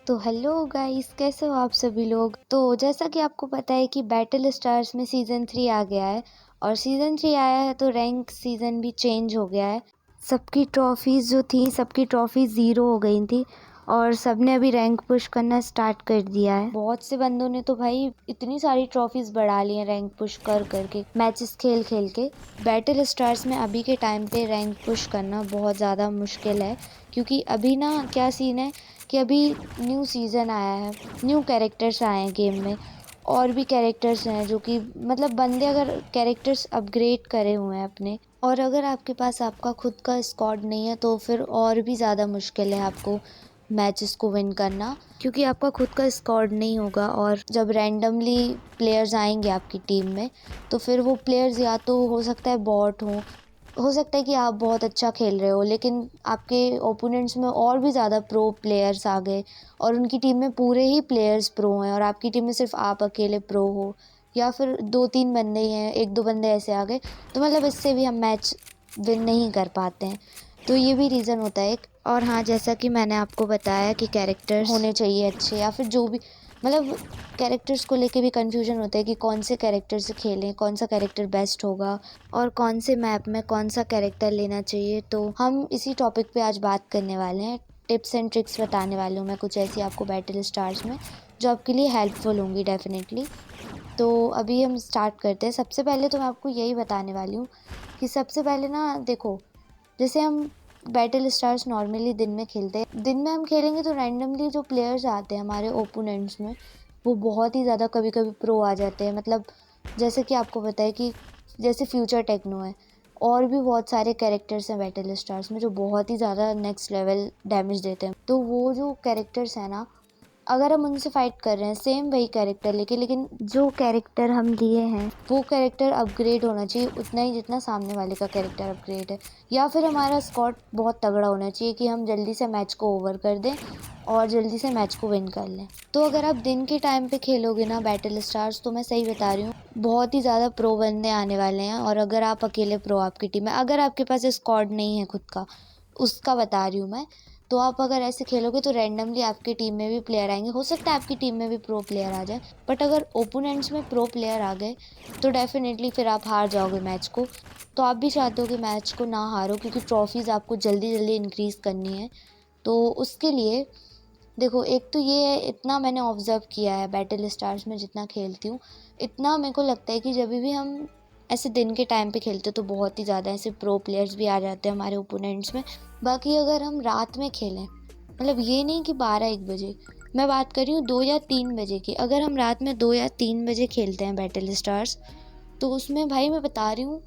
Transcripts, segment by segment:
तो hello guys, कैसे हो आप सभी लोग। तो जैसा कि आपको पता है कि बैटल स्टार्स में सीज़न 3 आ गया है और सीज़न 3 आया है तो रैंक सीज़न भी चेंज हो गया है। सबकी ट्रॉफीज़ जो थी सबकी ट्रॉफीज़ ज़ीरो हो गई थी और सबने अभी रैंक पुश करना स्टार्ट कर दिया है। बहुत से बंदों ने तो भाई इतनी सारी ट्रॉफीज़ बढ़ा ली हैं रैंक पुश कर करके, मैचेस खेल खेल के। बैटल स्टार्स में अभी के टाइम पे रैंक पुश करना बहुत ज़्यादा मुश्किल है, क्योंकि अभी ना क्या सीन है कि अभी न्यू सीज़न आया है, न्यू कैरेक्टर्स आए हैं गेम में, और भी कैरेक्टर्स हैं जो कि मतलब बंदे अगर कैरेक्टर्स अपग्रेड करे हुए हैं अपने, और अगर आपके पास आपका खुद का स्क्वाड नहीं है तो फिर और भी ज़्यादा मुश्किल है आपको मैचेस को विन करना, क्योंकि आपका खुद का स्क्वाड नहीं होगा। और जब रैंडमली प्लेयर्स आएंगे आपकी टीम में तो फिर वो प्लेयर्स या तो हो सकता है बॉट हो सकता है कि आप बहुत अच्छा खेल रहे हो लेकिन आपके ओपोनेंट्स में और भी ज़्यादा प्रो प्लेयर्स आ गए और उनकी टीम में पूरे ही प्लेयर्स प्रो हैं और आपकी टीम में सिर्फ आप अकेले प्रो हो, या फिर 2-3 बंदे ही हैं, 1-2 बंदे ऐसे आ गए, तो मतलब इससे भी हम मैच विन नहीं कर पाते हैं। तो ये भी रीज़न होता है एक। और हाँ, जैसा कि मैंने आपको बताया कि कैरेक्टर्स होने चाहिए अच्छे, या फिर जो भी मतलब कैरेक्टर्स को लेके भी कन्फ्यूजन होता है कि कौन से कैरेक्टर से खेलें, कौन सा कैरेक्टर बेस्ट होगा और कौन से मैप में कौन सा कैरेक्टर लेना चाहिए। तो हम इसी टॉपिक पे आज बात करने वाले हैं। टिप्स एंड ट्रिक्स बताने वाली हूँ मैं कुछ ऐसी आपको बैटल स्टार्स में, जो आपके लिए हेल्पफुल होंगी डेफिनेटली। तो अभी हम स्टार्ट करते हैं। सबसे पहले तो मैं आपको यही बताने वाली हूँ कि सबसे पहले ना देखो, जैसे हम बैटल स्टार्स नॉर्मली दिन में खेलते हैं, दिन में हम खेलेंगे तो रैंडमली जो प्लेयर्स आते हैं हमारे ओपोनेंट्स में वो बहुत ही ज़्यादा कभी कभी प्रो आ जाते हैं। मतलब जैसे कि आपको पता है कि जैसे फ्यूचर टेक्नो है, और भी बहुत सारे कैरेक्टर्स हैं बैटल स्टार्स में जो बहुत ही ज़्यादा नेक्स्ट लेवल डैमेज देते हैं। तो वो जो कैरेक्टर्स हैं ना, अगर हम उनसे फाइट कर रहे हैं सेम वही कैरेक्टर लेके, लेकिन जो कैरेक्टर हम लिए हैं वो कैरेक्टर अपग्रेड होना चाहिए उतना ही जितना सामने वाले का कैरेक्टर अपग्रेड है, या फिर हमारा स्क्वाड बहुत तगड़ा होना चाहिए कि हम जल्दी से मैच को ओवर कर दें और जल्दी से मैच को विन कर लें। तो अगर आप दिन के टाइम पे खेलोगे ना बैटल स्टार्स, तो मैं सही बता रही हूँ बहुत ही ज़्यादा प्रो बंदे आने वाले हैं। और अगर आप अकेले प्रो आपकी टीम में, अगर आपके पास स्क्वाड नहीं है खुद का, उसका बता रही हूँ मैं, तो आप अगर ऐसे खेलोगे तो रैंडमली आपकी टीम में भी प्लेयर आएंगे। हो सकता है आपकी टीम में भी प्रो प्लेयर आ जाए, बट अगर ओपोनेंट्स में प्रो प्लेयर आ गए तो डेफिनेटली फिर आप हार जाओगे मैच को। तो आप भी चाहते हो कि मैच को ना हारो, क्योंकि ट्रॉफीज़ आपको जल्दी जल्दी इंक्रीज़ करनी है। तो उसके लिए देखो, एक तो ये है, इतना मैंने ऑब्ज़र्व किया है बैटल स्टार्स में जितना खेलती हूँ, इतना मेरे को लगता है कि जब भी हम ऐसे दिन के टाइम पे खेलते तो बहुत ही ज़्यादा ऐसे प्रो प्लेयर्स भी आ जाते हैं हमारे ओपोनेंट्स में। बाकी अगर हम रात में खेलें, मतलब ये नहीं कि 12-1 बजे, मैं बात कर रही हूँ 2 या 3 बजे की, अगर हम रात में 2 या 3 बजे खेलते हैं बैटल स्टार्स, तो उसमें भाई मैं बता रही हूँ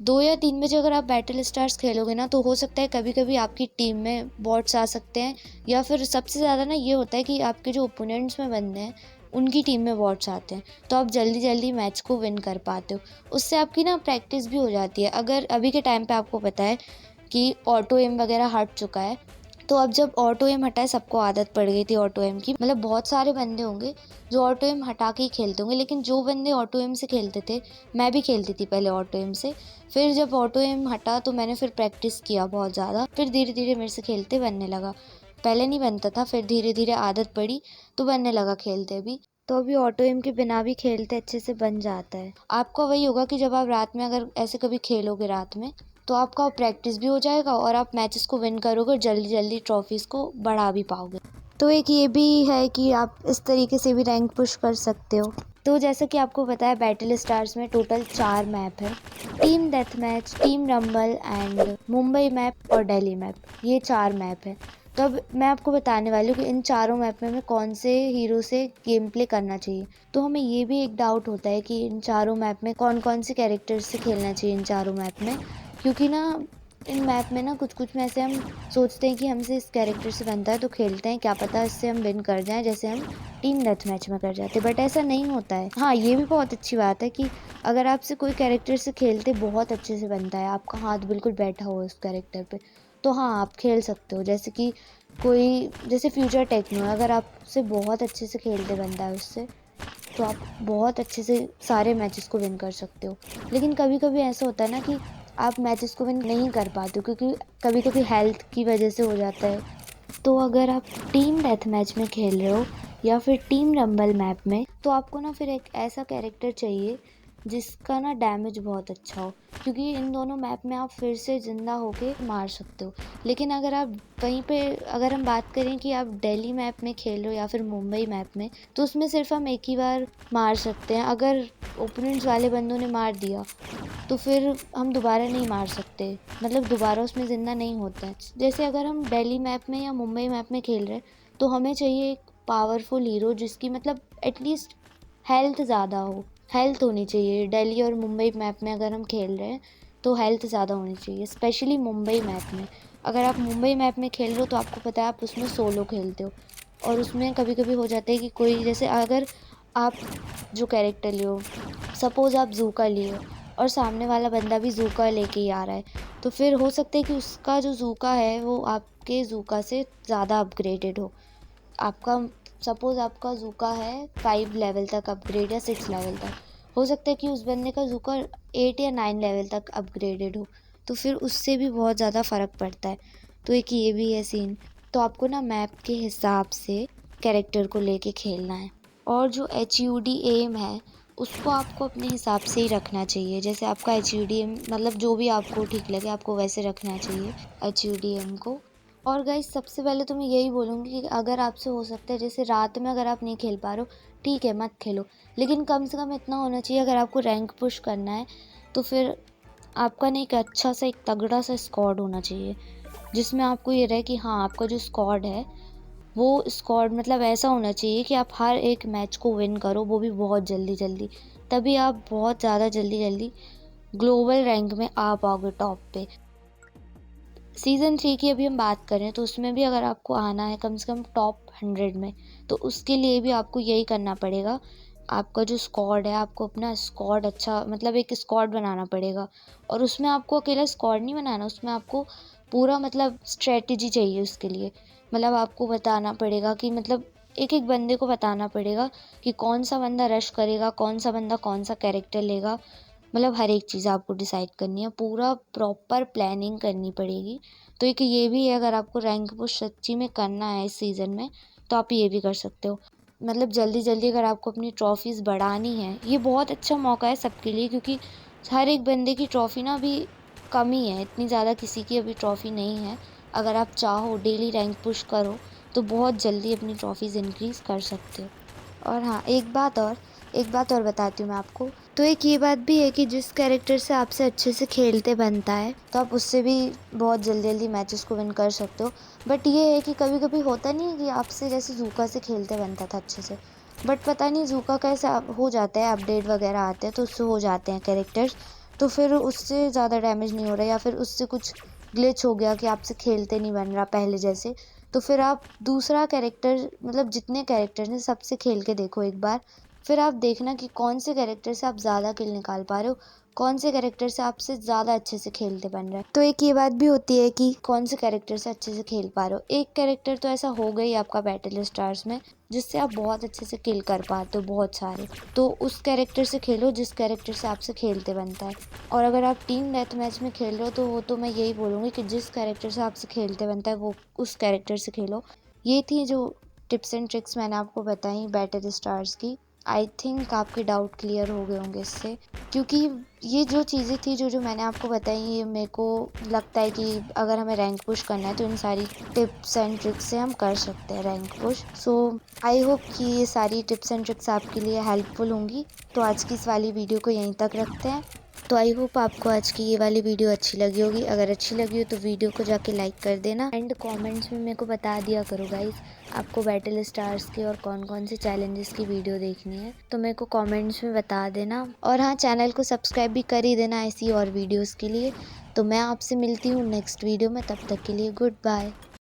2 या 3 बजे अगर आप बैटल स्टार्स खेलोगे ना, तो हो सकता है कभी कभी आपकी टीम में बॉट्स आ सकते हैं, या फिर सबसे ज़्यादा ना ये होता है कि आपके जो ओपोनेंट्स में बंदे हैं उनकी टीम में बॉट्स आते हैं, तो आप जल्दी जल्दी मैच को विन कर पाते हो। उससे आपकी ना प्रैक्टिस भी हो जाती है। अगर अभी के टाइम पे आपको पता है कि ऑटो एम वगैरह हट चुका है, तो अब जब ऑटो एम हटा है, सबको आदत पड़ गई थी ऑटो एम की, मतलब बहुत सारे बंदे होंगे जो ऑटो एम हटा के ही खेलते होंगे, लेकिन जो बंदे ऑटो एम से खेलते थे, मैं भी खेलती थी पहले ऑटो एम से, फिर जब ऑटो एम हटा तो मैंने फिर प्रैक्टिस किया बहुत ज़्यादा, फिर धीरे धीरे मेरे से खेलते बनने लगा। पहले नहीं बनता था, फिर धीरे धीरे आदत पड़ी तो बनने लगा खेलते भी। तो अभी ऑटो एम के बिना भी खेलते अच्छे से बन जाता है। आपका वही होगा कि जब आप रात में अगर ऐसे कभी खेलोगे रात में, तो आपका प्रैक्टिस भी हो जाएगा और आप मैचेस को विन करोगे और जल्दी जल्दी ट्रॉफीज़ को बढ़ा भी पाओगे। तो एक ये भी है कि आप इस तरीके से भी रैंक पुश कर सकते हो। तो जैसा कि आपको पता है बैटल स्टार्स में टोटल 4 मैप है, team death match, team rumble and Mumbai map और दिल्ली मैप, ये 4 मैप है। तो अब मैं आपको बताने वाली हूँ कि इन चारों मैप में हमें कौन से हीरो से गेम प्ले करना चाहिए। तो हमें ये भी एक डाउट होता है कि इन चारों मैप में कौन कौन से कैरेक्टर्स से खेलना चाहिए इन चारों मैप में, क्योंकि ना इन मैप में ना कुछ कुछ में ऐसे हम सोचते हैं कि हमसे इस कैरेक्टर से बनता है तो खेलते हैं, क्या पता इससे हम विन कर जाएं, जैसे हम टीम डेथ मैच में कर जाते, बट ऐसा नहीं होता है। हाँ, ये भी बहुत अच्छी बात है कि अगर आपसे कोई कैरेक्टर से खेलते बहुत अच्छे से बनता है, आपका हाथ बिल्कुल बैठा हो उस कैरेक्टर पे, तो हाँ आप खेल सकते हो। जैसे कि कोई जैसे फ्यूचर टेक्नो है, अगर आपसे बहुत अच्छे से खेलते बनता है उससे, तो आप बहुत अच्छे से सारे मैचेस को विन कर सकते हो। लेकिन कभी कभी ऐसा होता है ना कि आप मैचेस को विन नहीं कर पाते हो, क्योंकि कभी कभी हेल्थ की वजह से हो जाता है, तो अगर आप टीम डेथ मैच में खेल रहे हो या फिर टीम रंबल मैप में, तो आपको ना फिर एक ऐसा कैरेक्टर चाहिए जिसका ना डैमेज बहुत अच्छा हो, क्योंकि इन दोनों मैप में आप फिर से ज़िंदा होके मार सकते हो। लेकिन अगर आप वहीं पे, अगर हम बात करें कि आप दिल्ली मैप में खेल रहे हो या फिर मुंबई मैप में, तो उसमें सिर्फ हम एक ही बार मार सकते हैं। अगर ओपोनेंट्स वाले बंदों ने मार दिया तो फिर हम दोबारा नहीं मार सकते, मतलब दोबारा उसमें ज़िंदा नहीं होता है। जैसे अगर हम दिल्ली मैप में या मुंबई मैप में खेल रहे हैं, तो हमें चाहिए एक पावरफुल हीरो जिसकी मतलब एटलीस्ट हेल्थ ज़्यादा हो, हेल्थ होनी चाहिए। दिल्ली और मुंबई मैप में अगर हम खेल रहे हैं तो हेल्थ ज़्यादा होनी चाहिए, स्पेशली मुंबई मैप में। अगर आप मुंबई मैप में खेल रहे हो तो आपको पता है आप उसमें सोलो खेलते हो, और उसमें कभी कभी हो जाता है कि कोई, जैसे अगर आप जो कैरेक्टर लियो, सपोज़ आप जूका लिए और सामने वाला बंदा भी जूका लेके ही आ रहा है, तो फिर हो सकता है कि उसका जो जूका है वो आपके जूका से ज़्यादा अपग्रेडेड हो। आपका सपोज़ आपका जूका है 5 लेवल तक अपग्रेड या 6 लेवल तक, हो सकता है कि उस बंदे का जूका 8 या 9 लेवल तक अपग्रेडेड हो, तो फिर उससे भी बहुत ज़्यादा फ़र्क पड़ता है। तो एक ये भी है सीन। तो आपको ना मैप के हिसाब से कैरेक्टर को लेके खेलना है, और जो HUD एम है उसको आपको अपने हिसाब से ही रखना चाहिए। जैसे आपका HUD एम मतलब जो भी आपको ठीक लगे आपको वैसे रखना चाहिए HUD एम को। और गाइस सबसे पहले तो मैं यही बोलूँगी कि अगर आपसे हो सकता है, जैसे रात में अगर आप नहीं खेल पा रहे हो, ठीक है मत खेलो, लेकिन कम से कम इतना होना चाहिए, अगर आपको रैंक पुश करना है तो फिर आपका ना एक अच्छा सा, एक तगड़ा सा स्क्वाड होना चाहिए, जिसमें आपको ये रहे कि हाँ आपका जो स्क्वाड है वो स्क्वाड मतलब ऐसा होना चाहिए कि आप हर एक मैच को विन करो, वो भी बहुत जल्दी जल्दी। तभी आप बहुत ज़्यादा जल्दी जल्दी ग्लोबल रैंक में आ पाओगे टॉप पे। सीज़न 3 की अभी हम बात करें तो उसमें भी अगर आपको आना है कम से कम टॉप 100 में, तो उसके लिए भी आपको यही करना पड़ेगा। आपका जो स्क्वाड है, आपको अपना स्क्वाड अच्छा, मतलब एक स्क्वाड बनाना पड़ेगा, और उसमें आपको अकेला स्क्वाड नहीं बनाना, उसमें आपको पूरा मतलब स्ट्रेटजी चाहिए उसके लिए। मतलब आपको बताना पड़ेगा कि मतलब एक एक बंदे को बताना पड़ेगा कि कौन सा बंदा रश करेगा, कौन सा बंदा कौन सा कैरेक्टर लेगा, मतलब हर एक चीज़ आपको डिसाइड करनी है, पूरा प्रॉपर प्लानिंग करनी पड़ेगी। तो एक ये भी है, अगर आपको रैंक पुश सच्ची में करना है इस सीज़न में तो आप ये भी कर सकते हो। मतलब जल्दी जल्दी अगर आपको अपनी ट्रॉफ़ीज़ बढ़ानी है, ये बहुत अच्छा मौका है सबके लिए, क्योंकि हर एक बंदे की ट्रॉफ़ी ना अभी कम ही है, इतनी ज़्यादा किसी की अभी ट्रॉफ़ी नहीं है। अगर आप चाहो डेली रैंक पुश करो तो बहुत जल्दी अपनी ट्रॉफ़ीज़ इंक्रीज़ कर सकते हो। और हाँ, एक बात और बताती हूँ मैं आपको। तो एक ये बात भी है कि जिस कैरेक्टर से आपसे अच्छे से खेलते बनता है तो आप उससे भी बहुत जल्दी जल्दी मैचेस को विन कर सकते हो। बट ये है कि कभी कभी होता नहीं है कि आपसे, जैसे जूका से खेलते बनता था अच्छे से, बट पता नहीं जूका कैसे हो जाता है, अपडेट वगैरह आते हैं तो उससे हो जाते हैं कैरेक्टर्स, तो फिर उससे ज़्यादा डैमेज नहीं हो रहा, या फिर उससे कुछ ग्लिच हो गया कि आपसे खेलते नहीं बन रहा पहले जैसे, तो फिर आप दूसरा कैरेक्टर, मतलब जितने कैरेक्टर्स हैं सबसे खेल के देखो एक बार। फिर आप देखना कि कौन से कैरेक्टर से आप ज़्यादा किल निकाल पा रहे हो, कौन से कैरेक्टर से आपसे ज़्यादा अच्छे से खेलते बन रहा है। तो एक ये बात भी होती है कि कौन से कैरेक्टर से अच्छे से खेल पा रहे हो। एक कैरेक्टर तो ऐसा हो गई आपका बैटल स्टार्स में जिससे आप बहुत अच्छे से किल कर पाते हो बहुत सारे, तो उस कैरेक्टर से खेलो जिस कैरेक्टर से आपसे खेलते बनता है। और अगर आप टीम डेथ मैच में खेल रहे हो तो वो तो मैं यही बोलूँगी कि जिस कैरेक्टर से आपसे खेलते बनता है वो उस कैरेक्टर से खेलो। ये थी जो टिप्स एंड ट्रिक्स मैंने आपको बताई बैटल स्टार्स की। आई थिंक आपके डाउट क्लियर हो गए होंगे इससे, क्योंकि ये जो चीज़ें थी जो जो मैंने आपको बताई, ये मेरे को लगता है कि अगर हमें रैंक पुश करना है तो इन सारी टिप्स एंड ट्रिक्स से हम कर सकते हैं rank push. So I hope कि ये सारी टिप्स एंड ट्रिक्स आपके लिए हेल्पफुल होंगी। तो आज की इस वाली वीडियो को यहीं तक रखते हैं। तो आई होप आपको आज की ये वाली वीडियो अच्छी लगी होगी। अगर अच्छी लगी हो तो वीडियो को जाके लाइक कर देना, एंड कमेंट्स में मेरे को बता दिया करो गाइस आपको बैटल स्टार्स की और कौन कौन से चैलेंजेस की वीडियो देखनी है, तो मेरे को कमेंट्स में बता देना। और हाँ, चैनल को सब्सक्राइब भी कर ही देना ऐसी और वीडियोज़ के लिए। तो मैं आपसे मिलती हूँ नेक्स्ट वीडियो में, तब तक के लिए गुड बाय।